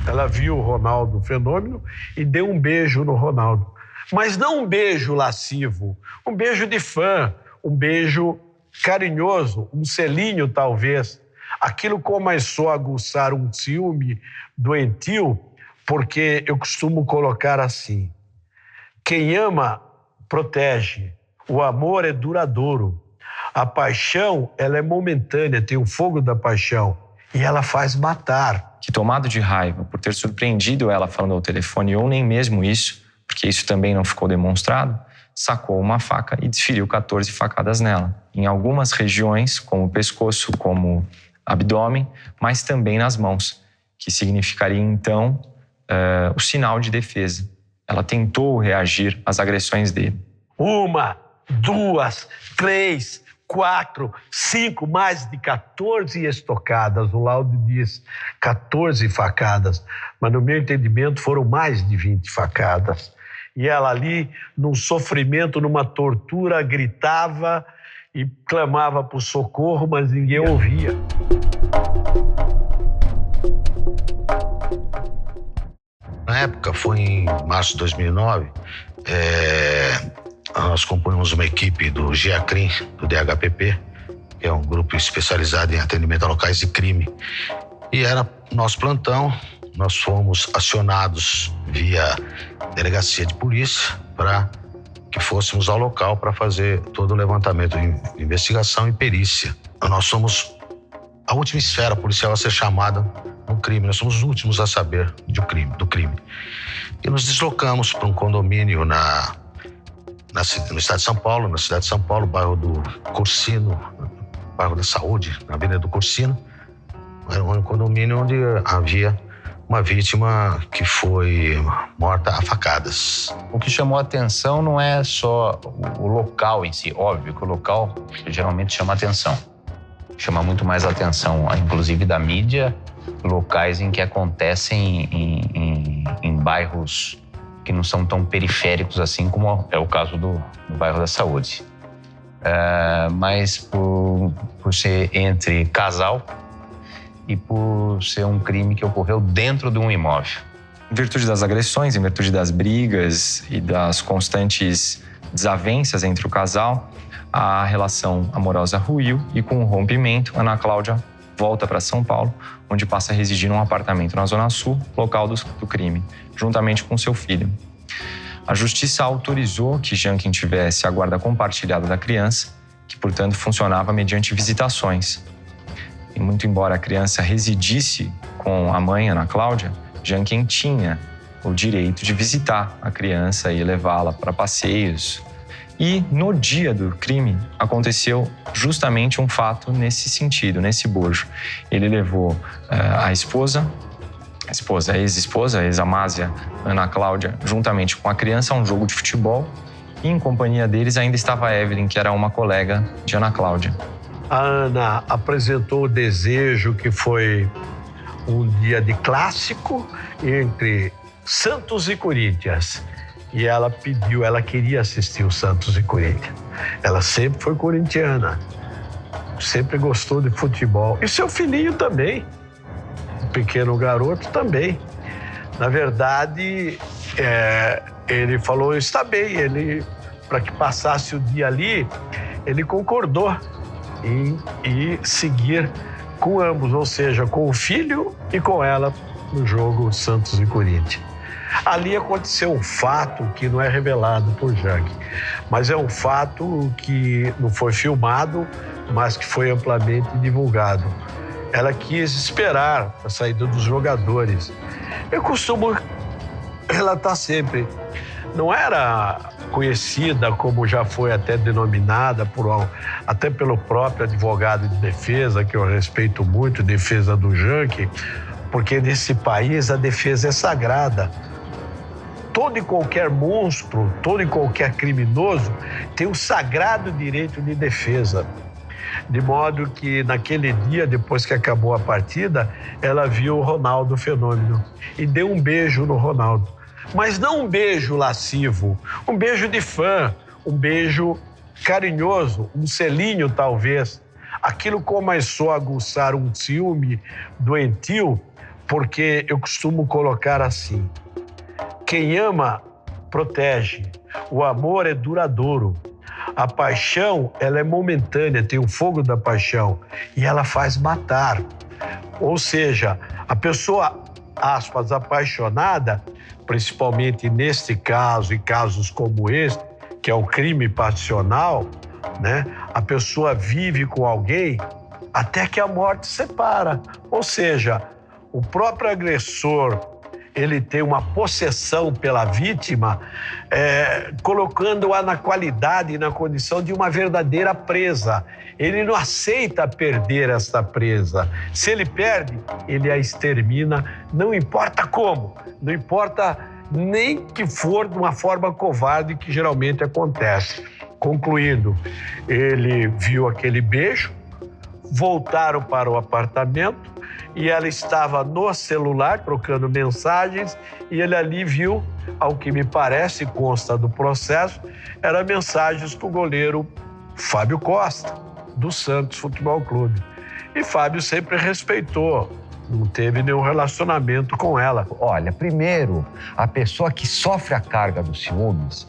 Ela viu o Ronaldo Fenômeno e deu um beijo no Ronaldo. Mas não um beijo lascivo, um beijo de fã, um beijo carinhoso, um selinho talvez. Aquilo começou a aguçar um ciúme doentio, porque eu costumo colocar assim: quem ama, protege. O amor é duradouro. A paixão, ela é momentânea, tem o fogo da paixão e ela faz matar. Que, tomado de raiva por ter surpreendido ela falando ao telefone, ou nem mesmo isso, porque isso também não ficou demonstrado, sacou uma faca e desferiu 14 facadas nela. Em algumas regiões, como o pescoço, como abdômen, mas também nas mãos, que significaria então o sinal de defesa. Ela tentou reagir às agressões dele. 1, 2, 3, 4, 5, mais de 14 estocadas. O laudo diz 14 facadas, mas no meu entendimento foram mais de 20 facadas. E ela ali, num sofrimento, numa tortura, gritava e clamava por socorro, mas ninguém ouvia. Na época, foi em março de 2009, nós compunhamos uma equipe do GEACRIM, do DHPP, que é um grupo especializado em atendimento a locais de crime. E era nosso plantão, nós fomos acionados via delegacia de polícia para que fôssemos ao local para fazer todo o levantamento de investigação e perícia. Nós somos a última esfera policial a ser chamada no crime, nós somos os últimos a saber do crime. E nos deslocamos para um condomínio no estado de São Paulo, na cidade de São Paulo, bairro do Cursino, bairro da Saúde, na Avenida do Cursino. Era um condomínio onde havia uma vítima que foi morta a facadas. O que chamou a atenção não é só o local em si, óbvio que o local geralmente chama atenção. Chama muito mais atenção, inclusive da mídia, locais em que acontecem em bairros que não são tão periféricos assim como é o caso do bairro da Saúde. Mas por ser entre casal e por ser um crime que ocorreu dentro de um imóvel. Em virtude das agressões, em virtude das brigas e das constantes desavenças entre o casal, a relação amorosa ruiu e, com o rompimento, Ana Cláudia volta para São Paulo, onde passa a residir num apartamento na Zona Sul, local do crime, juntamente com seu filho. A justiça autorizou que Janken tivesse a guarda compartilhada da criança, que, portanto, funcionava mediante visitações. E muito embora a criança residisse com a mãe, Ana Cláudia, Janken tinha o direito de visitar a criança e levá-la para passeios. E no dia do crime aconteceu justamente um fato nesse sentido, nesse bojo. Ele levou a ex-esposa, a ex-amásia Ana Cláudia, juntamente com a criança, a um jogo de futebol. E em companhia deles ainda estava a Evelyn, que era uma colega de Ana Cláudia. A Ana apresentou o desejo que foi um dia de clássico entre Santos e Corinthians. E ela queria assistir o Santos e Corinthians. Ela sempre foi corintiana, sempre gostou de futebol. E seu filhinho também, o pequeno garoto também. Na verdade, ele falou, está bem, para que passasse o dia ali, ele concordou em seguir com ambos, ou seja, com o filho e com ela no jogo Santos e Corinthians. Ali aconteceu um fato que não é revelado por Janken, mas é um fato que não foi filmado, mas que foi amplamente divulgado. Ela quis esperar a saída dos jogadores. Eu costumo relatar sempre, não era conhecida como já foi até denominada até pelo próprio advogado de defesa, que eu respeito muito, defesa do Janken, porque nesse país a defesa é sagrada. Todo e qualquer monstro, todo e qualquer criminoso tem o sagrado direito de defesa. De modo que naquele dia, depois que acabou a partida, ela viu o Ronaldo Fenômeno e deu um beijo no Ronaldo. Mas não um beijo lascivo, um beijo de fã, um beijo carinhoso, um selinho talvez. Aquilo começou a aguçar um ciúme doentio, porque eu costumo colocar assim: quem ama, protege. O amor é duradouro. A paixão, ela é momentânea, tem o fogo da paixão e ela faz matar. Ou seja, a pessoa, aspas, apaixonada, principalmente neste caso e casos como este, que é o crime passional, né? A pessoa vive com alguém até que a morte separa. Ou seja, o próprio agressor, ele tem uma possessão pela vítima, colocando-a na qualidade e na condição de uma verdadeira presa. Ele não aceita perder esta presa. Se ele perde, ele a extermina, não importa como, não importa nem que for de uma forma covarde, que geralmente acontece. Concluindo, ele viu aquele beijo, voltaram para o apartamento e ela estava no celular trocando mensagens e ele ali viu, ao que me parece, consta do processo, eram mensagens com o goleiro Fábio Costa, do Santos Futebol Clube. E Fábio sempre respeitou, não teve nenhum relacionamento com ela. Olha, primeiro, a pessoa que sofre a carga dos ciúmes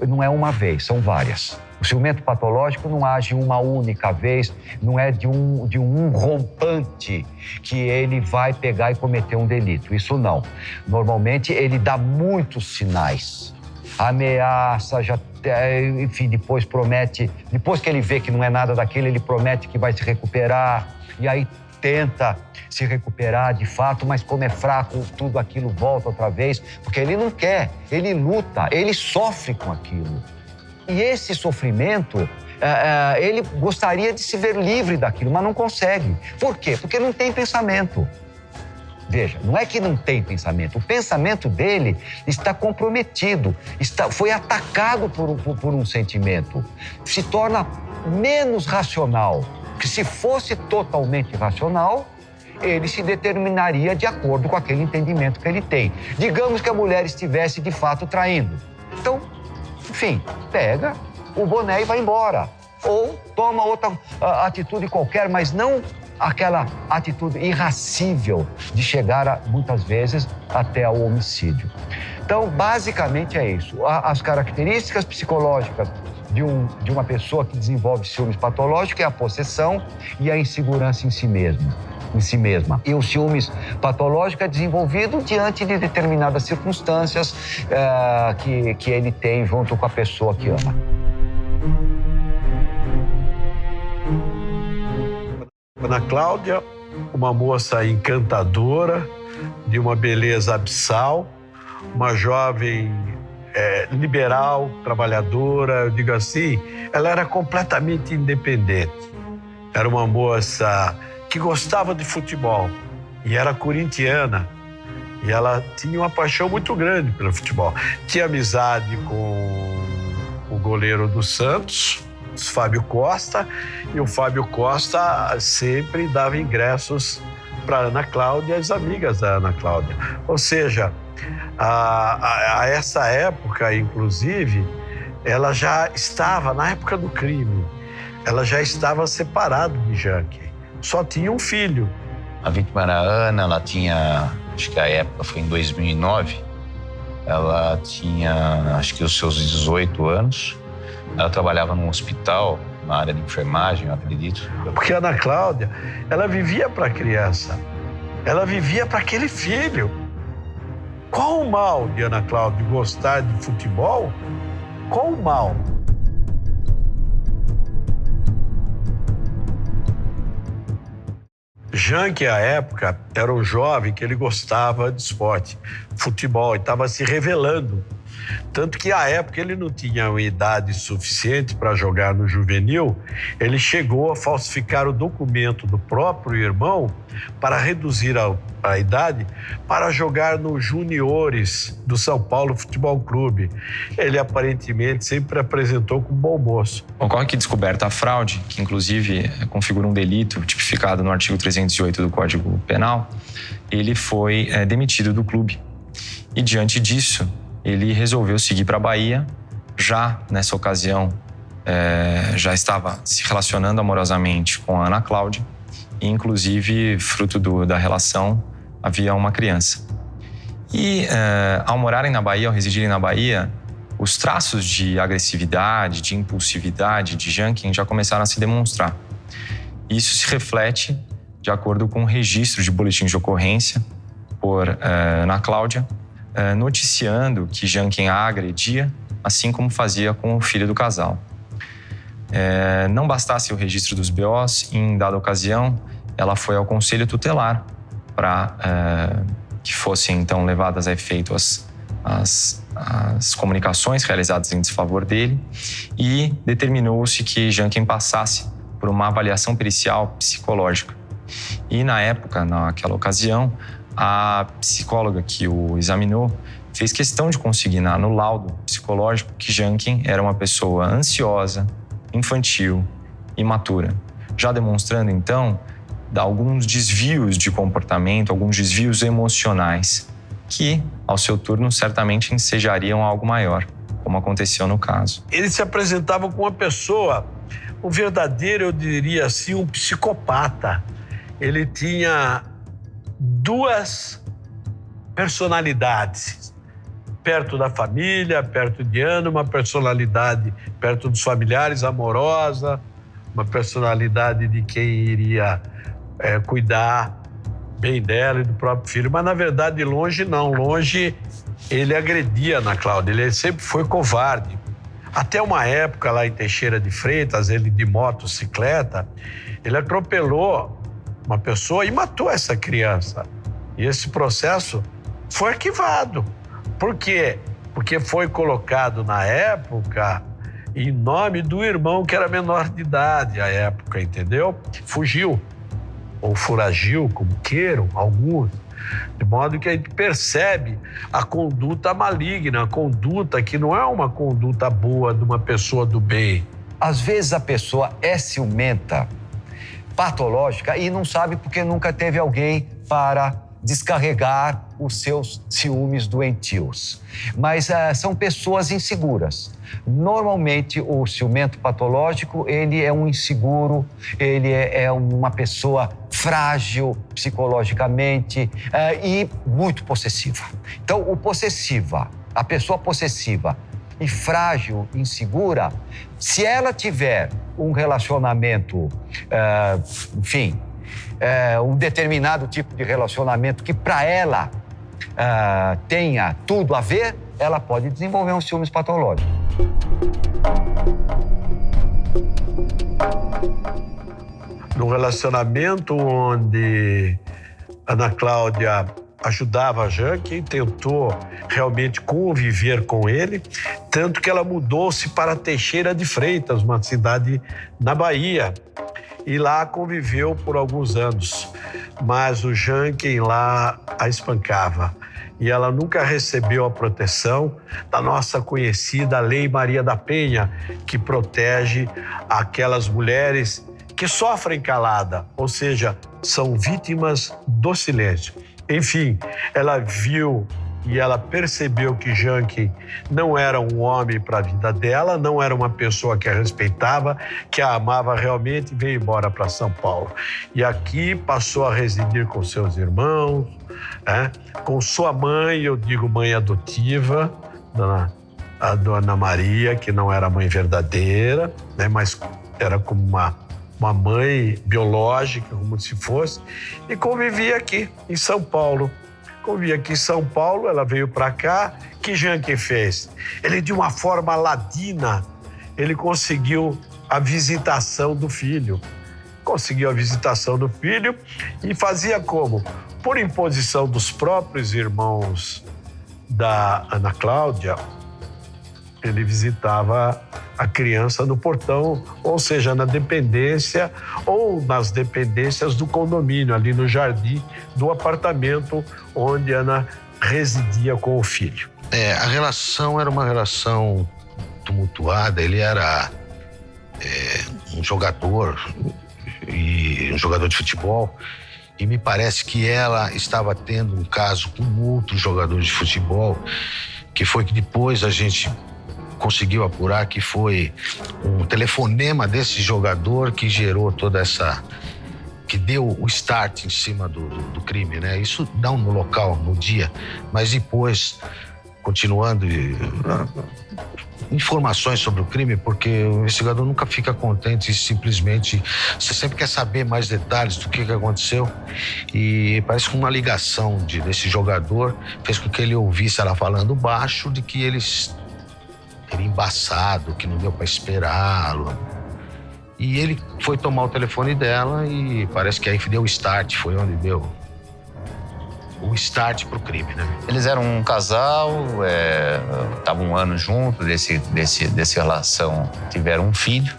não é uma vez, são várias. O ciumento patológico não age uma única vez, não é de um rompante que ele vai pegar e cometer um delito. Isso não. Normalmente ele dá muitos sinais. Ameaça, enfim, depois promete, depois que ele vê que não é nada daquilo, ele promete que vai se recuperar e aí tenta se recuperar de fato, mas como é fraco, tudo aquilo volta outra vez, porque ele não quer, ele luta, ele sofre com aquilo. E esse sofrimento, ele gostaria de se ver livre daquilo, mas não consegue. Por quê? Porque não tem pensamento. Veja, não é que não tem pensamento. O pensamento dele está comprometido, foi atacado por um sentimento. Se torna menos racional. Porque se fosse totalmente racional, ele se determinaria de acordo com aquele entendimento que ele tem. Digamos que a mulher estivesse de fato traindo. Então, enfim, pega o boné e vai embora. Ou toma outra atitude qualquer, mas não aquela atitude irracível de chegar, muitas vezes, até ao homicídio. Então, basicamente é isso. As características psicológicas de uma pessoa que desenvolve ciúmes patológicos é a possessão e a insegurança em si mesma. E o ciúmes patológico é desenvolvido diante de determinadas circunstâncias que ele tem junto com a pessoa que ama. Ana Cláudia, uma moça encantadora, de uma beleza abissal, uma jovem liberal, trabalhadora, eu digo assim, ela era completamente independente. Era uma moça que gostava de futebol e era corintiana. E ela tinha uma paixão muito grande pelo futebol. Tinha amizade com o goleiro do Santos, Fábio Costa, e o Fábio Costa sempre dava ingressos para Ana Cláudia e as amigas da Ana Cláudia. Ou seja, a essa época, inclusive, ela já estava, na época do crime, ela já estava separada de Janke. Só tinha um filho. A vítima era a Ana, ela tinha, acho que a época foi em 2009, ela tinha, acho que os seus 18 anos. Ela trabalhava num hospital, na área de enfermagem, eu acredito. Porque a Ana Cláudia, ela vivia para a criança, ela vivia para aquele filho. Qual o mal de Ana Cláudia gostar de futebol? Qual o mal? Janke, à época, era um jovem que ele gostava de esporte, futebol, e estava se revelando. Tanto que, à época, ele não tinha uma idade suficiente para jogar no juvenil. Ele chegou a falsificar o documento do próprio irmão para reduzir a idade para jogar nos juniores do São Paulo Futebol Clube. Ele, aparentemente, sempre apresentou como bom moço. Ocorre que, descoberta a fraude, que inclusive configura um delito tipificado no artigo 308 do Código Penal, ele foi demitido do clube. E, diante disso, ele resolveu seguir para a Bahia. Já nessa ocasião, já estava se relacionando amorosamente com a Ana Cláudia e, inclusive, fruto da relação, havia uma criança. E ao morarem na Bahia, ao residirem na Bahia, os traços de agressividade, de impulsividade de Janken já começaram a se demonstrar. Isso se reflete de acordo com o registro de boletim de ocorrência por Ana Cláudia, noticiando que Janken a agredia, assim como fazia com o filho do casal. Não bastasse o registro dos BOs, em dada ocasião, ela foi ao conselho tutelar para que fossem então levadas a efeito as comunicações realizadas em desfavor dele, e determinou-se que Janken passasse por uma avaliação pericial psicológica. E na época, naquela ocasião, a psicóloga que o examinou fez questão de consignar no laudo psicológico que Janken era uma pessoa ansiosa, infantil, imatura, já demonstrando então alguns desvios de comportamento, alguns desvios emocionais que, ao seu turno, certamente ensejariam algo maior, como aconteceu no caso. Ele se apresentava como uma pessoa, um verdadeiro, eu diria assim, um psicopata. Ele tinha duas personalidades. Perto da família, perto de Ana, uma personalidade perto dos familiares, amorosa, uma personalidade de quem iria cuidar bem dela e do próprio filho. Mas, na verdade, longe não. Longe, ele agredia a Ana Cláudia. Ele sempre foi covarde. Até uma época, lá em Teixeira de Freitas, ele de motocicleta, ele atropelou uma pessoa e matou essa criança. E esse processo foi arquivado. Por quê? Porque foi colocado na época em nome do irmão que era menor de idade à época, entendeu? Fugiu, ou foragiu, como queiram alguns, de modo que a gente percebe a conduta maligna, a conduta que não é uma conduta boa de uma pessoa do bem. Às vezes a pessoa é ciumenta, patológica, e não sabe porque nunca teve alguém para descarregar os seus ciúmes doentios. Mas são pessoas inseguras. Normalmente, o ciumento patológico, ele é um inseguro, ele é uma pessoa frágil psicologicamente e muito possessiva. Então, a pessoa possessiva e frágil, insegura, se ela tiver um relacionamento, um determinado tipo de relacionamento que para ela tenha tudo a ver, ela pode desenvolver um ciúmes patológico. No relacionamento onde Ana Cláudia ajudava a Janken, tentou realmente conviver com ele, tanto que ela mudou-se para Teixeira de Freitas, uma cidade na Bahia, e lá conviveu por alguns anos. Mas o Janken lá a espancava. E ela nunca recebeu a proteção da nossa conhecida Lei Maria da Penha, que protege aquelas mulheres que sofrem calada, ou seja, são vítimas do silêncio. Enfim, ela viu e ela percebeu que Janken não era um homem para a vida dela, não era uma pessoa que a respeitava, que a amava realmente, e veio embora para São Paulo. E aqui passou a residir com seus irmãos, com sua mãe, eu digo mãe adotiva, a dona Maria, que não era mãe verdadeira, mas era como uma mãe biológica, como se fosse, e convivia aqui em São Paulo. Convivia aqui em São Paulo, ela veio para cá. Que Janken fez? Ele, de uma forma ladina, ele conseguiu a visitação do filho. Conseguiu a visitação do filho e fazia como? Por imposição dos próprios irmãos da Ana Cláudia, ele visitava a criança no portão, ou seja, na dependência ou nas dependências do condomínio, ali no jardim do apartamento onde Ana residia com o filho. A relação era uma relação tumultuada. Ele era um jogador de futebol, e me parece que ela estava tendo um caso com outro jogador de futebol, que foi que depois a gente conseguiu apurar que foi um telefonema desse jogador que gerou toda essa que deu o start em cima do crime, né? Isso não no local, no dia, mas depois, continuando informações sobre o crime, porque o investigador nunca fica contente e simplesmente... Você sempre quer saber mais detalhes do que aconteceu. E parece que uma ligação desse jogador fez com que ele ouvisse ela falando baixo de que ele embaçado, que não deu para esperá-lo. E ele foi tomar o telefone dela e parece que aí deu o start, foi onde deu o start pro crime, né? Eles eram um casal, estavam um ano juntos, desse relação, tiveram um filho,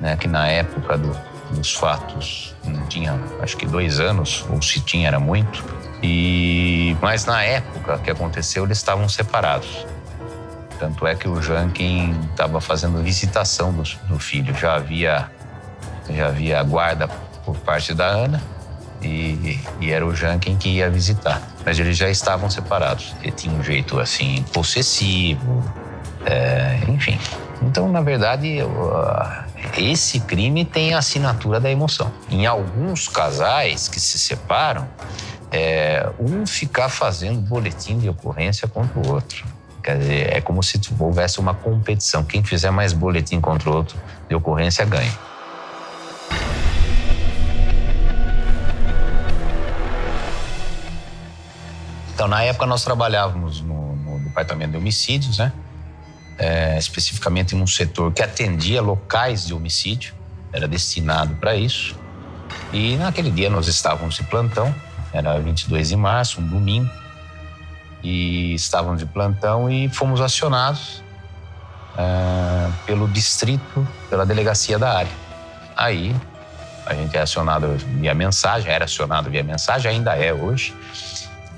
né? Que na época dos fatos não tinha, acho que 2 anos, ou se tinha era muito. Mas na época que aconteceu, eles estavam separados. Tanto é que o Janken estava fazendo visitação do filho. Já havia guarda por parte da Ana e era o Janken que ia visitar. Mas eles já estavam separados. Ele tinha um jeito assim possessivo, enfim. Então, na verdade, esse crime tem a assinatura da emoção. Em alguns casais que se separam, um ficar fazendo boletim de ocorrência contra o outro. Quer dizer, é como se houvesse uma competição. Quem fizer mais boletim contra o outro de ocorrência ganha. Então, na época, nós trabalhávamos no departamento de homicídios, né? Especificamente num setor que atendia locais de homicídio. Era destinado para isso. E naquele dia nós estávamos de plantão. Era 22 de março, um domingo. E estávamos de plantão e fomos acionados pelo distrito, pela delegacia da área. Aí a gente é acionado via mensagem, era acionado via mensagem, ainda é hoje.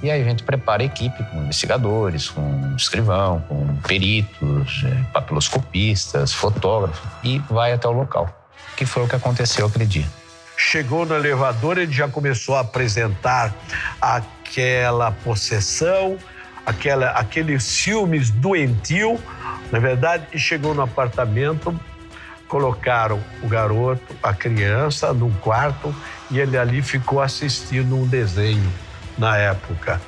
E aí a gente prepara a equipe com investigadores, com escrivão, com peritos, papiloscopistas, fotógrafos e vai até o local, que foi o que aconteceu aquele dia. Chegou no elevador, ele já começou a apresentar aquela possessão, aqueles ciúmes doentio, na verdade, e chegou no apartamento, colocaram o garoto, a criança, num quarto e ele ali ficou assistindo um desenho na época.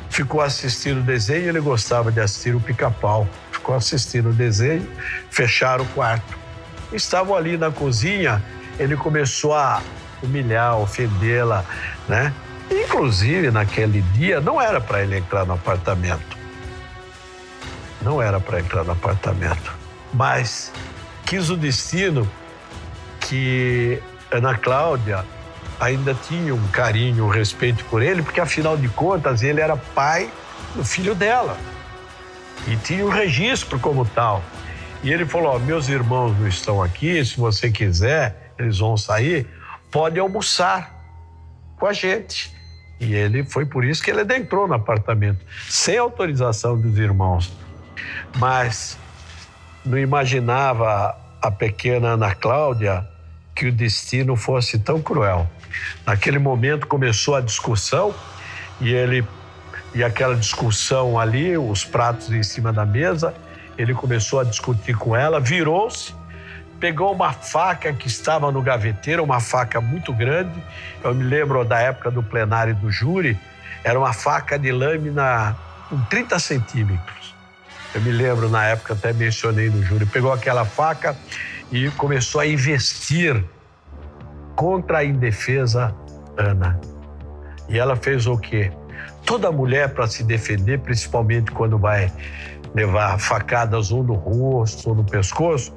Ficou assistindo o desenho, ele gostava de assistir o Pica-Pau. Ficou assistindo o desenho, fecharam o quarto. Estavam ali na cozinha, ele começou a humilhar, ofendê-la, né? Inclusive, naquele dia, não era para ele entrar no apartamento. Não era para entrar no apartamento. Mas quis o destino que Ana Cláudia ainda tinha um carinho, um respeito por ele, porque, afinal de contas, ele era pai do filho dela. E tinha um registro como tal. E ele falou, meus irmãos não estão aqui, se você quiser, eles vão sair, pode almoçar com a gente. E ele foi por isso que ele adentrou no apartamento, sem autorização dos irmãos. Mas não imaginava a pequena Ana Cláudia que o destino fosse tão cruel. Naquele momento começou a discussão e aquela discussão ali, os pratos em cima da mesa, ele começou a discutir com ela, virou-se, pegou uma faca que estava no gaveteiro, uma faca muito grande. Eu me lembro da época do plenário do júri, era uma faca de lâmina com 30 centímetros. Eu me lembro, na época, até mencionei no júri, pegou aquela faca e começou a investir contra a indefesa Ana. E ela fez o quê? Toda mulher, para se defender, principalmente quando vai levar facadas ou no rosto ou no pescoço,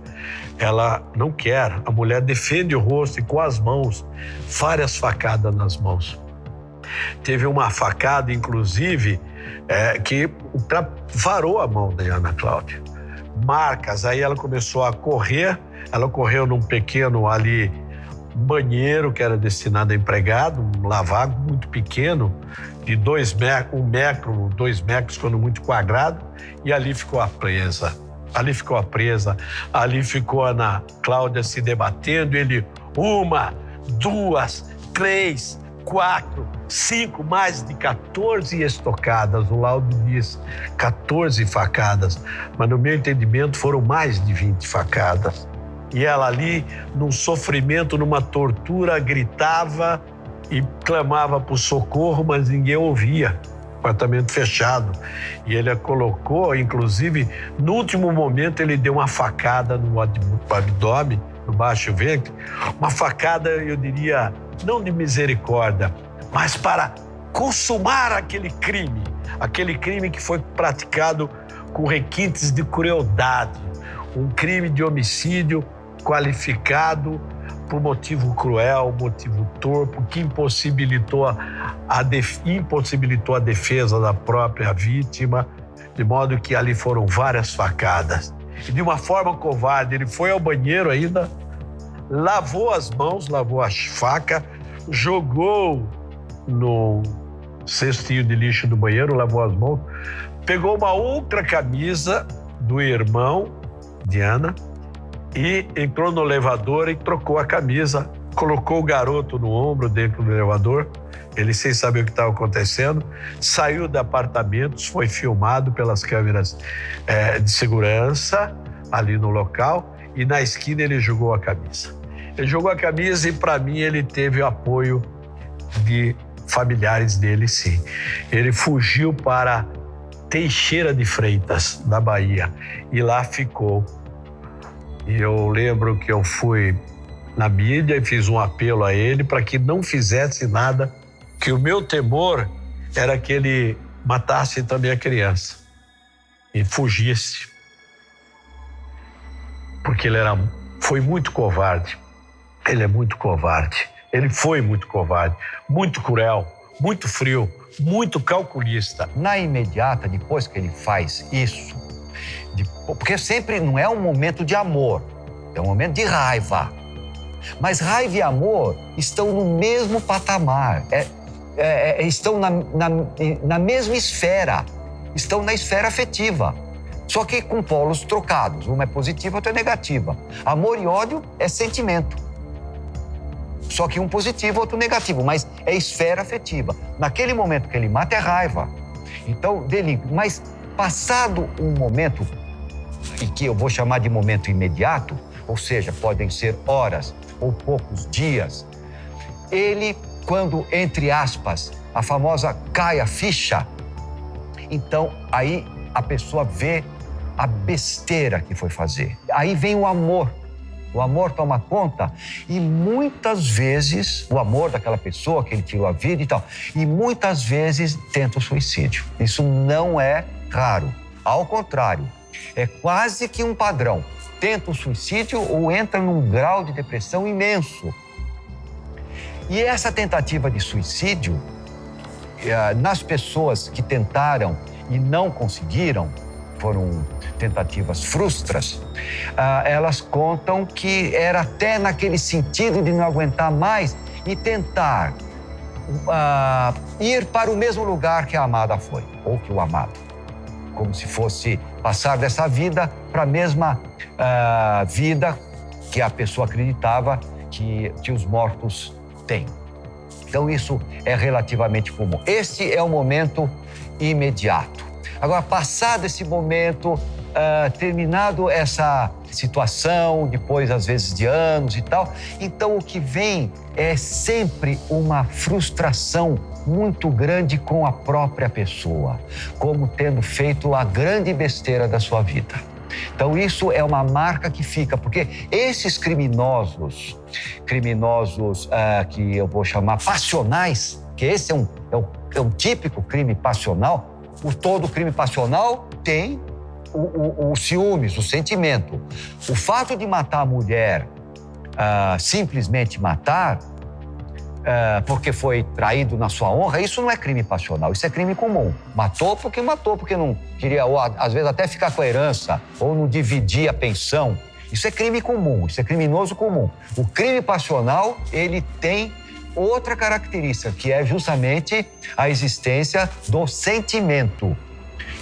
ela não quer. A mulher defende o rosto e com as mãos, várias facadas nas mãos. Teve uma facada, inclusive, que varou a mão da Ana Cláudia. Marcas, aí ela começou a correr, ela correu num pequeno ali banheiro que era destinado a empregado, um lavabo muito pequeno, de 2 metros, 1 metro, 2 metros, quando muito quadrado, e ali ficou a presa. Ali ficou a presa, ali ficou a Ana Cláudia se debatendo, ele 1, 2, 3, 4, 5, mais de 14 estocadas, o laudo diz 14 facadas, mas no meu entendimento foram mais de 20 facadas. E ela ali, num sofrimento, numa tortura, gritava e clamava por socorro, mas ninguém ouvia. Apartamento fechado. E ele a colocou, inclusive, no último momento, ele deu uma facada no abdômen, no baixo ventre. Uma facada, eu diria, não de misericórdia, mas para consumar aquele crime que foi praticado com requintes de crueldade, um crime de homicídio qualificado por motivo cruel, motivo torpe, que impossibilitou a defesa da própria vítima, de modo que ali foram várias facadas. E de uma forma covarde, ele foi ao banheiro ainda, lavou as mãos, lavou a faca, jogou no cestinho de lixo do banheiro, lavou as mãos, pegou uma outra camisa do irmão de Ana e entrou no elevador e trocou a camisa, colocou o garoto no ombro dentro do elevador, ele sem saber o que estava acontecendo, saiu do apartamento, foi filmado pelas câmeras de segurança ali no local e na esquina ele jogou a camisa. Ele jogou a camisa e, para mim, ele teve o apoio de familiares dele, sim. Ele fugiu para Teixeira de Freitas, na Bahia, e lá ficou. E eu lembro que eu fui na mídia e fiz um apelo a ele para que não fizesse nada, que o meu temor era que ele matasse também a criança e fugisse, porque ele foi muito covarde. Ele é muito covarde. Ele foi muito covarde, muito cruel, muito frio, muito calculista. Na imediata, depois que ele faz isso, porque sempre não é um momento de amor, é um momento de raiva. Mas raiva e amor estão no mesmo patamar, estão na mesma esfera, estão na esfera afetiva. Só que com polos trocados, uma é positiva, outra é negativa. Amor e ódio é sentimento. Só que um positivo, outro negativo, mas é esfera afetiva. Naquele momento que ele mata é raiva. Então, delírio. Mas passado um momento, e que eu vou chamar de momento imediato, ou seja, podem ser horas ou poucos dias, ele, quando, entre aspas, a famosa cai a ficha, então aí a pessoa vê a besteira que foi fazer. Aí vem o amor. O amor toma conta e muitas vezes, o amor daquela pessoa que ele tirou a vida e tal, e muitas vezes tenta o suicídio. Isso não é raro. Ao contrário, é quase que um padrão. Tenta o suicídio ou entra num grau de depressão imenso. E essa tentativa de suicídio, nas pessoas que tentaram e não conseguiram, foram tentativas frustras, elas contam que era até naquele sentido de não aguentar mais e tentar ir para o mesmo lugar que a amada foi, ou que o amado. Como se fosse passar dessa vida para a mesma vida que a pessoa acreditava que os mortos têm. Então isso é relativamente comum. Esse é o momento imediato. Agora, passado esse momento, terminado essa situação, depois às vezes de anos e tal, então o que vem é sempre uma frustração muito grande com a própria pessoa, como tendo feito a grande besteira da sua vida. Então isso é uma marca que fica, porque esses criminosos que eu vou chamar passionais, que esse é um típico crime passional. Todo crime passional tem o ciúmes, o sentimento. O fato de matar a mulher, simplesmente matar, porque foi traído na sua honra, isso não é crime passional, isso é crime comum. Matou porque não queria, ou às vezes até ficar com a herança, ou não dividir a pensão. Isso é crime comum, isso é criminoso comum. O crime passional, ele tem outra característica, que é justamente a existência do sentimento,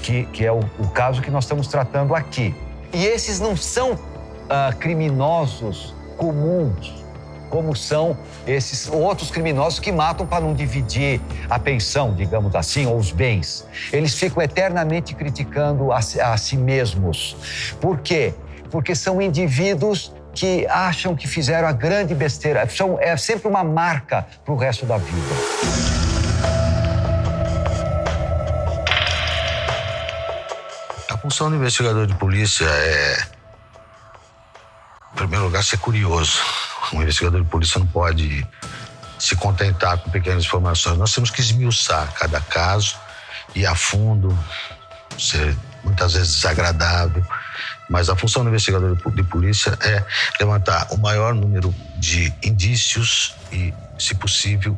que é o caso que nós estamos tratando aqui. E esses não são criminosos comuns, como são esses outros criminosos que matam para não dividir a pensão, digamos assim, ou os bens. Eles ficam eternamente criticando a si mesmos. Por quê? Porque são indivíduos que acham que fizeram a grande besteira. É sempre uma marca para o resto da vida. A função do investigador de polícia é, em primeiro lugar, ser curioso. Um investigador de polícia não pode se contentar com pequenas informações. Nós temos que esmiuçar cada caso, ir a fundo, ser muitas vezes desagradável. Mas a função do investigador de polícia é levantar o maior número de indícios e, se possível,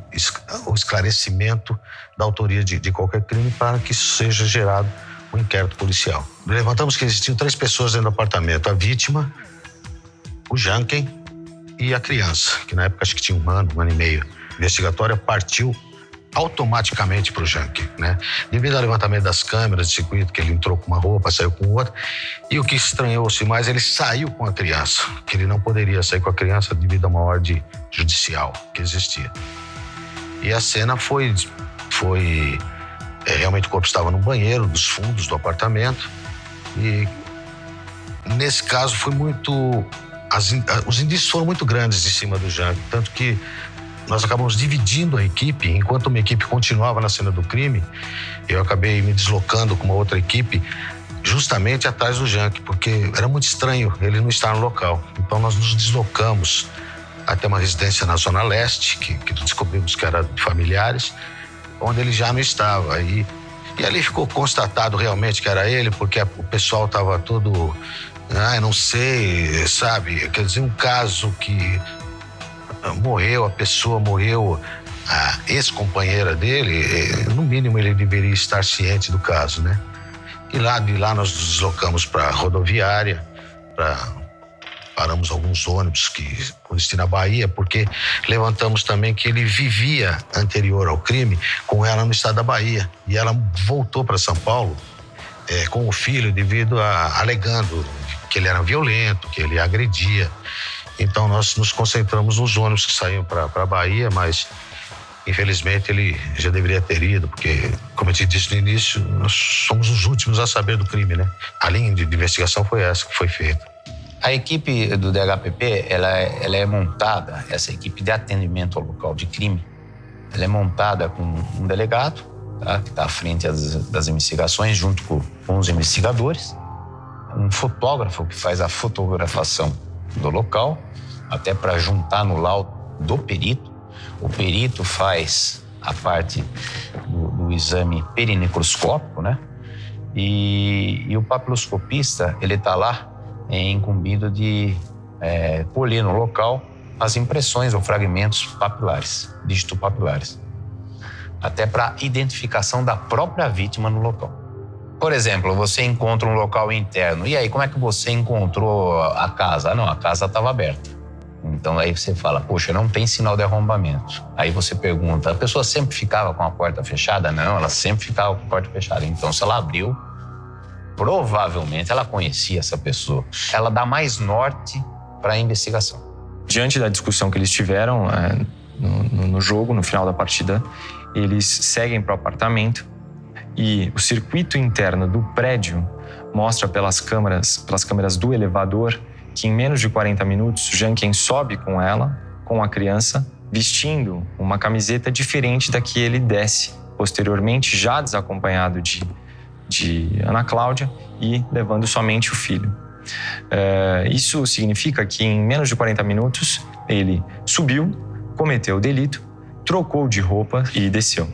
o esclarecimento da autoria de qualquer crime para que seja gerado um inquérito policial. Levantamos que existiam 3 pessoas dentro do apartamento: a vítima, o Janken e a criança, que na época acho que tinha um ano e meio. A investigatória partiu automaticamente para o Janken, né? Devido ao levantamento das câmeras de circuito, que ele entrou com uma roupa, saiu com outra, e o que estranhou-se mais, ele saiu com a criança, que ele não poderia sair com a criança devido a uma ordem judicial que existia. E a cena foi realmente o corpo estava no banheiro dos fundos do apartamento, e nesse caso foi muito... os indícios foram muito grandes em cima do Janken, tanto que nós acabamos dividindo a equipe. Enquanto uma equipe continuava na cena do crime, eu acabei me deslocando com uma outra equipe justamente atrás do Janken, porque era muito estranho ele não estar no local. Então nós nos deslocamos até uma residência na Zona Leste, que descobrimos que era de familiares, onde ele já não estava. E ali ficou constatado realmente que era ele, porque o pessoal estava todo... não sei, sabe? Quer dizer, um caso que... morreu, a pessoa morreu, a ex-companheira dele, no mínimo ele deveria estar ciente do caso, né? E de lá nós nos deslocamos para a rodoviária, paramos alguns ônibus com destino à Bahia, porque levantamos também que ele vivia, anterior ao crime, com ela no estado da Bahia. E ela voltou para São Paulo com o filho, alegando que ele era violento, que ele agredia. Então nós nos concentramos nos ônibus que saíam para a Bahia, mas infelizmente ele já deveria ter ido, porque, como eu te disse no início, nós somos os últimos a saber do crime, né? A linha de investigação foi essa que foi feita. A equipe do DHPP, ela é montada, essa equipe de atendimento ao local de crime, ela é montada com um delegado, tá? Que está à frente das investigações, junto com os investigadores, um fotógrafo que faz a fotografação do local, até para juntar no laudo do perito. O perito faz a parte do exame perinecroscópico, né? E o papiloscopista, ele está lá incumbido de colher no local as impressões ou fragmentos papilares, dígito-papilares, até para identificação da própria vítima no local. Por exemplo, você encontra um local interno. E aí, como é que você encontrou a casa? Não, a casa estava aberta. Então, aí você fala, poxa, não tem sinal de arrombamento. Aí você pergunta, a pessoa sempre ficava com a porta fechada? Não, ela sempre ficava com a porta fechada. Então, se ela abriu, provavelmente ela conhecia essa pessoa. Ela dá mais norte para a investigação. Diante da discussão que eles tiveram no jogo, no final da partida, eles seguem para o apartamento. E o circuito interno do prédio mostra pelas câmeras do elevador que em menos de 40 minutos, Janken sobe com ela, com a criança, vestindo uma camiseta diferente da que ele desce posteriormente, já desacompanhado de Ana Cláudia e levando somente o filho. Isso significa que em menos de 40 minutos ele subiu, cometeu o delito, trocou de roupa e desceu.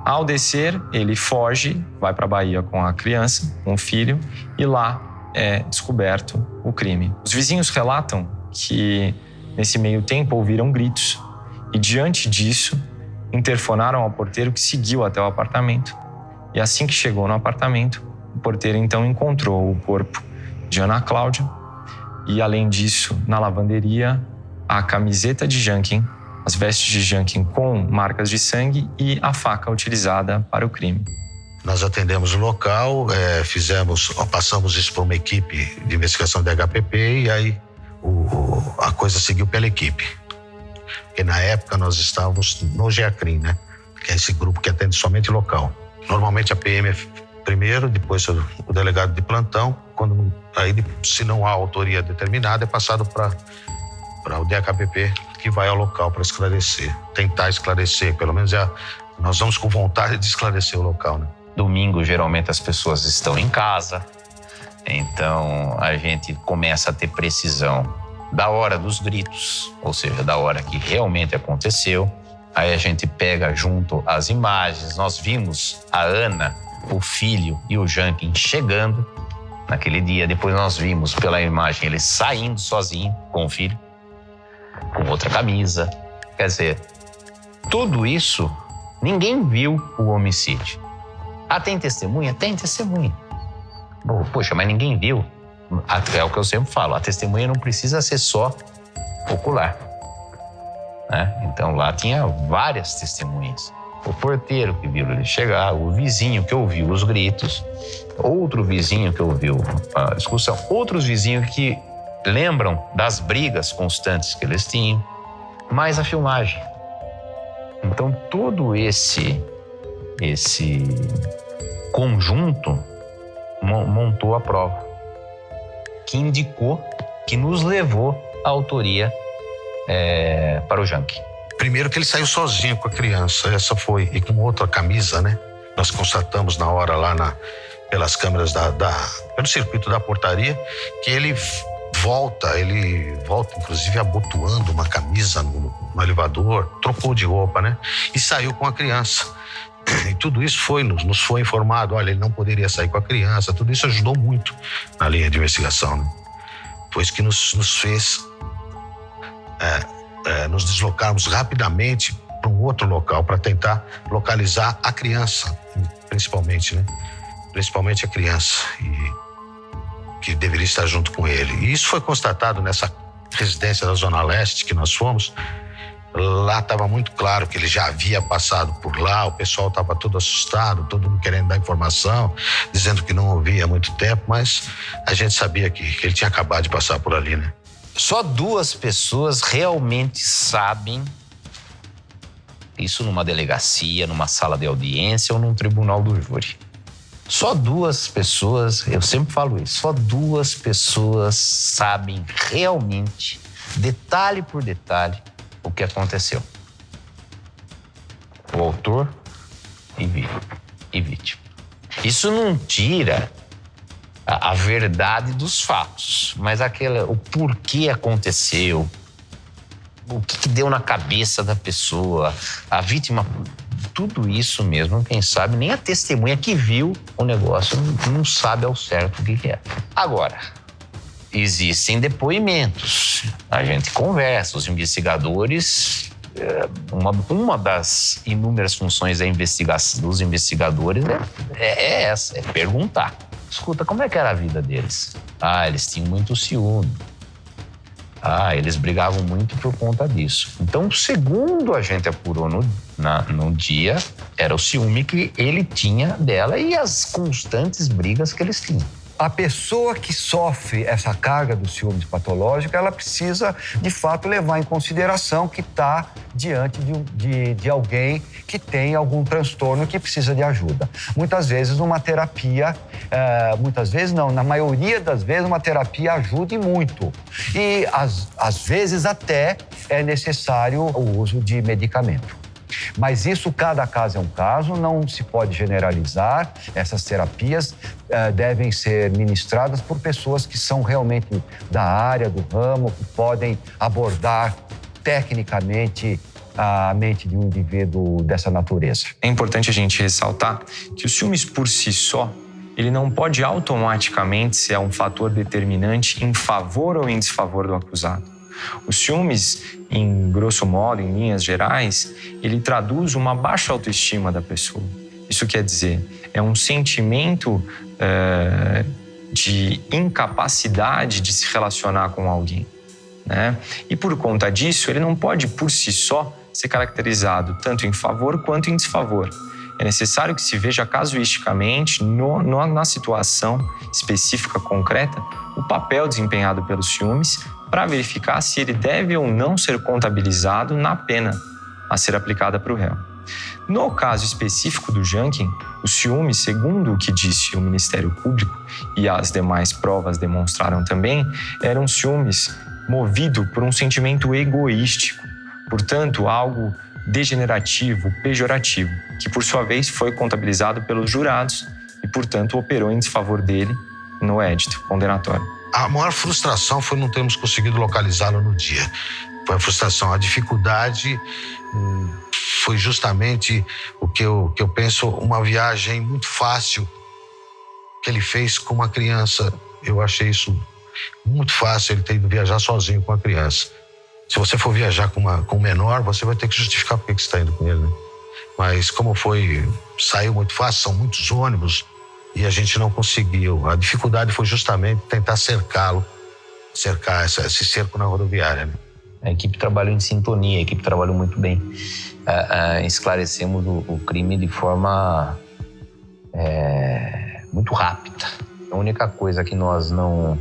Ao descer, ele foge, vai para a Bahia com a criança, com o filho, e lá é descoberto o crime. Os vizinhos relatam que, nesse meio tempo, ouviram gritos e, diante disso, interfonaram ao porteiro que seguiu até o apartamento. E assim que chegou no apartamento, o porteiro então encontrou o corpo de Ana Cláudia e, além disso, na lavanderia, a camiseta de Janken, as vestes de Janken com marcas de sangue e a faca utilizada para o crime. Nós atendemos o local, passamos isso para uma equipe de investigação da HPP e aí a coisa seguiu pela equipe. Porque na época nós estávamos no GEACRIM, né? Que é esse grupo que atende somente local. Normalmente a PM primeiro, depois o delegado de plantão. Aí, se não há autoria determinada, é passado para o DHPP, que vai ao local para esclarecer, tentar esclarecer. Pelo menos nós vamos com vontade de esclarecer o local, né? Domingo, geralmente, as pessoas estão em casa, então a gente começa a ter precisão da hora dos gritos, ou seja, da hora que realmente aconteceu. Aí a gente pega junto as imagens. Nós vimos a Ana, o filho e o Jankin chegando naquele dia. Depois nós vimos pela imagem ele saindo sozinho com o filho, com outra camisa. Quer dizer, tudo isso, ninguém viu o homicídio. Ah, tem testemunha? Tem testemunha. Poxa, mas ninguém viu. É o que eu sempre falo, a testemunha não precisa ser só ocular, né? Então lá tinha várias testemunhas. O porteiro que viu ele chegar, o vizinho que ouviu os gritos, outro vizinho que ouviu a discussão, outros vizinhos que lembram das brigas constantes que eles tinham, mais a filmagem. Então todo esse conjunto montou a prova, que indicou, que nos levou à autoria para o Jankin. Primeiro que ele saiu sozinho com a criança, essa foi, e com outra camisa, né? Nós constatamos na hora lá pelas câmeras pelo circuito da portaria, que ele volta inclusive abotoando uma camisa no elevador, trocou de roupa, né? E saiu com a criança. E tudo isso nos foi informado, olha, ele não poderia sair com a criança, tudo isso ajudou muito na linha de investigação, né? Foi isso que nos fez nos deslocarmos rapidamente para um outro local para tentar localizar a criança, principalmente, né? Principalmente a criança, que deveria estar junto com ele. E isso foi constatado nessa residência da Zona Leste que nós fomos. Lá estava muito claro que ele já havia passado por lá, o pessoal estava todo assustado, todo mundo querendo dar informação, dizendo que não ouvia há muito tempo, mas a gente sabia que ele tinha acabado de passar por ali, né? Só 2 pessoas realmente sabem isso numa delegacia, numa sala de audiência ou num tribunal do júri. Só 2 pessoas, eu sempre falo isso, só 2 pessoas sabem realmente, detalhe por detalhe, o que aconteceu. O autor e vítima. Isso não tira a verdade dos fatos, mas o porquê aconteceu, o que deu na cabeça da pessoa, a vítima, tudo isso mesmo, quem sabe, nem a testemunha que viu o negócio não sabe ao certo o que é. Agora, existem depoimentos, a gente conversa, os investigadores, uma das inúmeras funções dos investigadores é essa, é perguntar. Escuta, como é que era a vida deles? Ah, eles tinham muito ciúme. Ah, eles brigavam muito por conta disso. Então, segundo a gente apurou no dia, era o ciúme que ele tinha dela e as constantes brigas que eles tinham. A pessoa que sofre essa carga do ciúmes patológico, ela precisa, de fato, levar em consideração que está diante de alguém que tem algum transtorno que precisa de ajuda. Muitas vezes uma terapia, muitas vezes não, na maioria das vezes uma terapia ajuda e muito. E às vezes até é necessário o uso de medicamento. Mas isso, cada caso é um caso, não se pode generalizar. Essas terapias devem ser ministradas por pessoas que são realmente da área, do ramo, que podem abordar tecnicamente a mente de um indivíduo dessa natureza. É importante a gente ressaltar que o ciúmes por si só, ele não pode automaticamente ser um fator determinante em favor ou em desfavor do acusado. O ciúmes, em grosso modo, em linhas gerais, ele traduz uma baixa autoestima da pessoa. Isso quer dizer, é um sentimento de incapacidade de se relacionar com alguém, né? E por conta disso, ele não pode, por si só, ser caracterizado tanto em favor quanto em desfavor. É necessário que se veja casuisticamente, na situação específica, concreta, o papel desempenhado pelos ciúmes para verificar se ele deve ou não ser contabilizado na pena a ser aplicada para o réu. No caso específico do Janken, o ciúme, segundo o que disse o Ministério Público e as demais provas demonstraram também, eram ciúmes movido por um sentimento egoístico, portanto, algo degenerativo, pejorativo, que por sua vez foi contabilizado pelos jurados e, portanto, operou em desfavor dele no édito condenatório. A maior frustração foi não termos conseguido localizá-lo no dia. Foi a frustração, a dificuldade foi justamente o que eu penso, uma viagem muito fácil que ele fez com uma criança. Eu achei isso muito fácil, ele ter ido viajar sozinho com a criança. Se você for viajar com um menor, você vai ter que justificar por que você está indo com ele, né? Mas como saiu muito fácil, são muitos ônibus e a gente não conseguiu. A dificuldade foi justamente tentar cercar esse cerco na rodoviária, né? A equipe trabalhou em sintonia, a equipe trabalhou muito bem. Esclarecemos o crime de forma muito rápida. A única coisa que nós não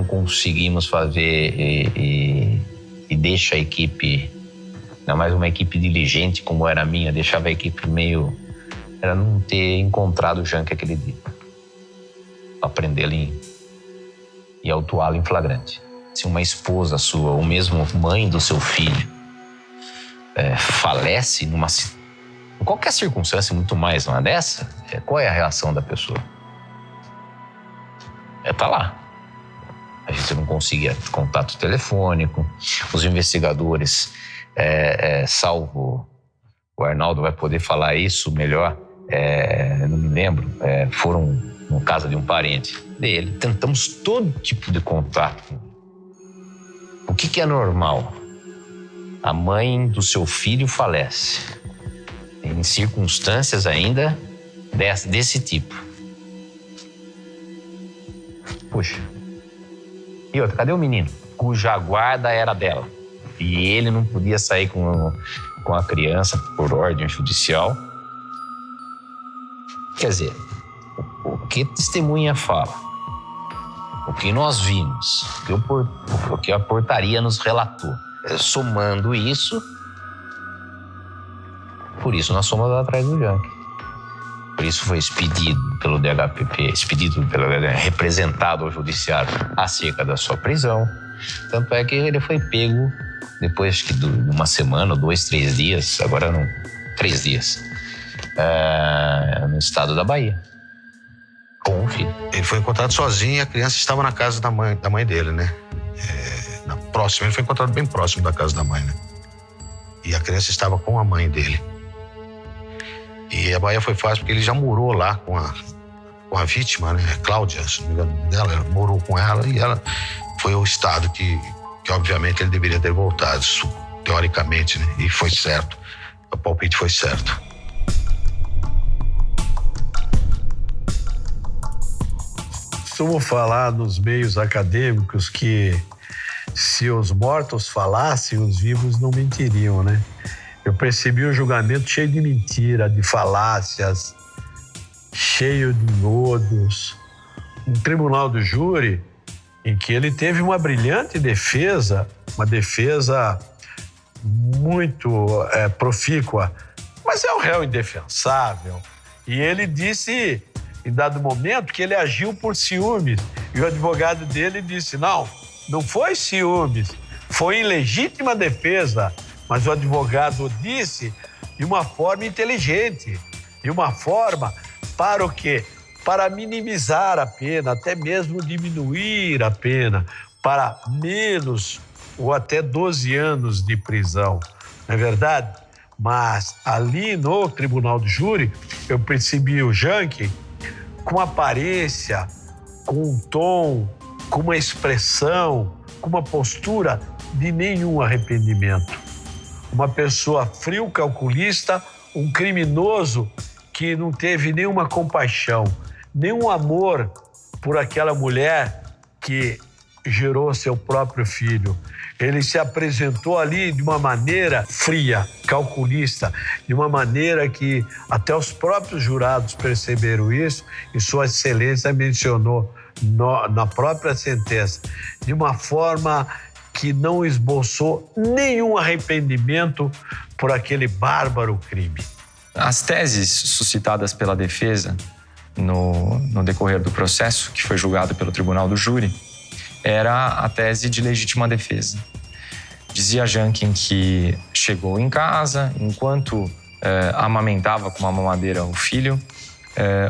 conseguimos fazer e deixa a equipe, ainda mais uma equipe diligente como era a minha, deixava a equipe era não ter encontrado o Janken aquele dia. Aprendê-lo e autuá-lo em flagrante. Se uma esposa sua, ou mesmo mãe do seu filho, falece em qualquer circunstância, muito mais uma dessa, qual é a reação da pessoa? Tá lá. A gente não conseguia contato telefônico, os investigadores, salvo o Arnaldo vai poder falar isso melhor, não me lembro, foram na casa de um parente dele, tentamos todo tipo de contato. O que é normal? A mãe do seu filho falece em circunstâncias ainda desse tipo. Puxa. E outra, cadê o menino? Cuja guarda era dela. E ele não podia sair com a criança por ordem judicial. Quer dizer, o que testemunha fala? O que nós vimos, o que a portaria nos relatou. Somando isso, por isso nós fomos atrás do Janken. Por isso foi expedido pelo DHPP, representado ao judiciário acerca da sua prisão. Tanto é que ele foi pego depois de uma semana, 2, 3 dias, agora não, 3 dias, no estado da Bahia. Com o filho. Ele foi encontrado sozinho e a criança estava na casa da mãe dele, né? Ele foi encontrado bem próximo da casa da mãe, né? E a criança estava com a mãe dele. E a Bahia foi fácil porque ele já morou lá com a vítima, né? Cláudia, se não me engano dela, morou com ela e ela foi o estado que obviamente ele deveria ter voltado, teoricamente, né? E foi certo. O palpite foi certo. Costumo falar nos meios acadêmicos que se os mortos falassem, os vivos não mentiriam, né? Eu percebi o julgamento cheio de mentira, de falácias, cheio de engodos. Um tribunal do júri em que ele teve uma brilhante defesa, uma defesa muito profícua, mas é um réu indefensável. E ele disse, em dado momento, que ele agiu por ciúmes. E o advogado dele disse, não foi ciúmes, foi em legítima defesa. Mas o advogado disse de uma forma inteligente, de uma forma para o quê? Para minimizar a pena, até mesmo diminuir a pena, para menos ou até 12 anos de prisão. Não é verdade? Mas ali no tribunal do júri, eu percebi o Janken com aparência, com um tom, com uma expressão, com uma postura de nenhum arrependimento. Uma pessoa frio, calculista, um criminoso que não teve nenhuma compaixão, nenhum amor por aquela mulher que gerou seu próprio filho. Ele se apresentou ali de uma maneira fria, calculista, de uma maneira que até os próprios jurados perceberam isso e Sua Excelência mencionou na própria sentença, de uma forma que não esboçou nenhum arrependimento por aquele bárbaro crime. As teses suscitadas pela defesa no decorrer do processo, que foi julgado pelo tribunal do júri, era a tese de legítima defesa. Dizia Janken que chegou em casa, enquanto amamentava com uma mamadeira o filho,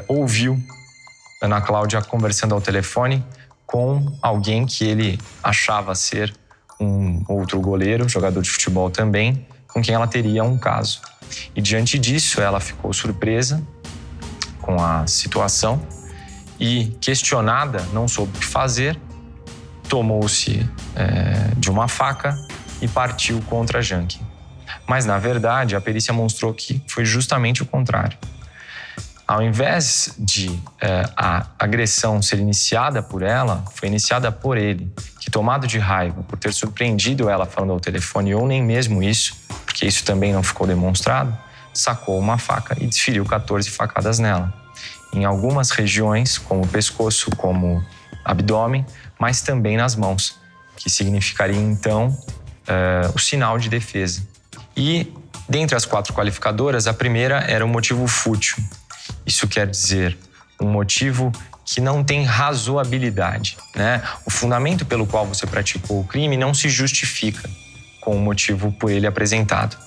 ouviu Ana Cláudia conversando ao telefone com alguém que ele achava ser um outro goleiro, jogador de futebol também, com quem ela teria um caso. E diante disso, ela ficou surpresa com a situação e, questionada, não soube o que fazer, tomou-se de uma faca e partiu contra Janken. Mas, na verdade, a perícia mostrou que foi justamente o contrário. Ao invés de a agressão ser iniciada por ela, foi iniciada por ele, que, tomado de raiva por ter surpreendido ela falando ao telefone, ou nem mesmo isso, porque isso também não ficou demonstrado, sacou uma faca e desferiu 14 facadas nela. Em algumas regiões, como o pescoço, como abdômen, mas também nas mãos, que significaria, então, o sinal de defesa. E, dentre as 4 qualificadoras, a primeira era o motivo fútil. Isso quer dizer um motivo que não tem razoabilidade, né? O fundamento pelo qual você praticou o crime não se justifica com o motivo por ele apresentado.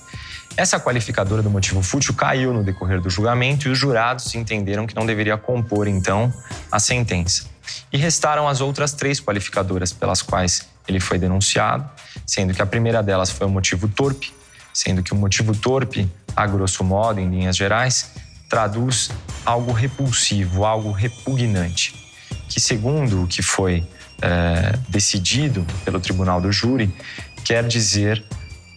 Essa qualificadora do motivo fútil caiu no decorrer do julgamento e os jurados entenderam que não deveria compor, então, a sentença. E restaram as outras 3 qualificadoras pelas quais ele foi denunciado, sendo que a primeira delas foi o motivo torpe, sendo que o motivo torpe, a grosso modo, em linhas gerais, traduz algo repulsivo, algo repugnante, que, segundo o que foi decidido pelo tribunal do júri, quer dizer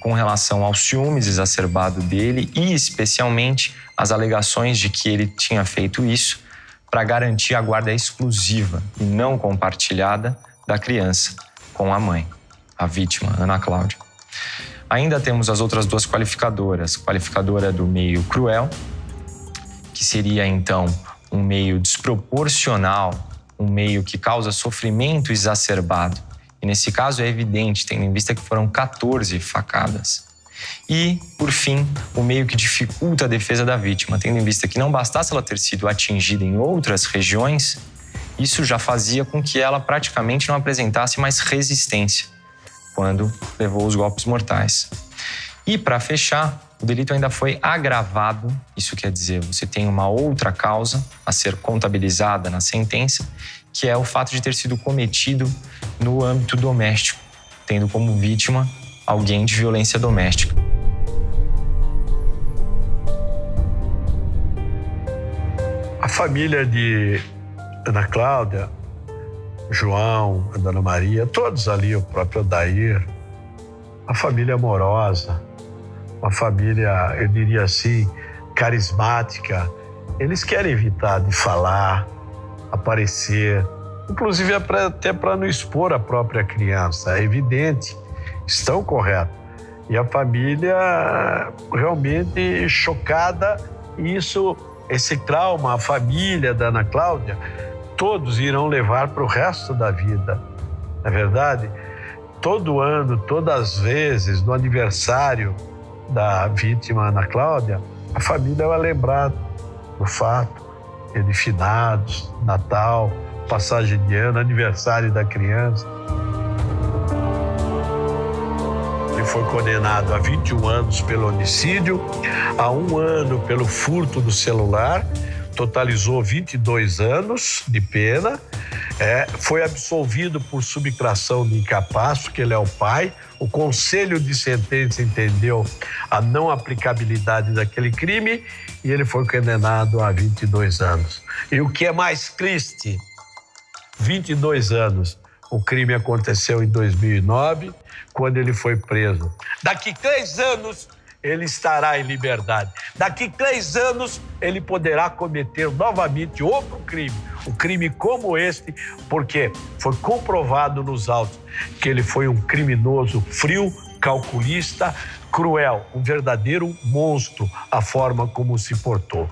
com relação ao ciúmes exacerbado dele e, especialmente, as alegações de que ele tinha feito isso para garantir a guarda exclusiva e não compartilhada da criança com a mãe, a vítima, Ana Cláudia. Ainda temos as outras 2 qualificadoras, qualificadora do meio cruel, que seria, então, um meio desproporcional, um meio que causa sofrimento exacerbado. E, nesse caso, é evidente, tendo em vista que foram 14 facadas. E, por fim, o meio que dificulta a defesa da vítima, tendo em vista que não bastasse ela ter sido atingida em outras regiões, isso já fazia com que ela praticamente não apresentasse mais resistência quando levou os golpes mortais. E, para fechar, o delito ainda foi agravado, isso quer dizer, você tem uma outra causa a ser contabilizada na sentença, que é o fato de ter sido cometido no âmbito doméstico, tendo como vítima alguém de violência doméstica. A família de Ana Cláudia, João, a Dona Maria, todos ali, o próprio Odair, a família amorosa, uma família, eu diria assim, carismática. Eles querem evitar de falar, aparecer, inclusive até para não expor a própria criança. É evidente, estão corretos. E a família realmente chocada, e esse trauma, a família da Ana Cláudia, todos irão levar para o resto da vida. Não é verdade? Todo ano, todas as vezes, no aniversário da vítima Ana Cláudia, a família vai lembrar do fato de finados, Natal, passagem de ano, aniversário da criança. Ele foi condenado a 21 anos pelo homicídio, a 1 ano pelo furto do celular, totalizou 22 anos de pena. Foi absolvido por subtração de incapaz, porque ele é o pai. O conselho de sentença entendeu a não aplicabilidade daquele crime e ele foi condenado a 22 anos. E o que é mais triste, 22 anos. O crime aconteceu em 2009, quando ele foi preso. Daqui 3 anos, ele estará em liberdade. Daqui 3 anos, ele poderá cometer novamente outro crime. Um crime como este, porque foi comprovado nos autos que ele foi um criminoso frio, calculista, cruel, um verdadeiro monstro, a forma como se portou.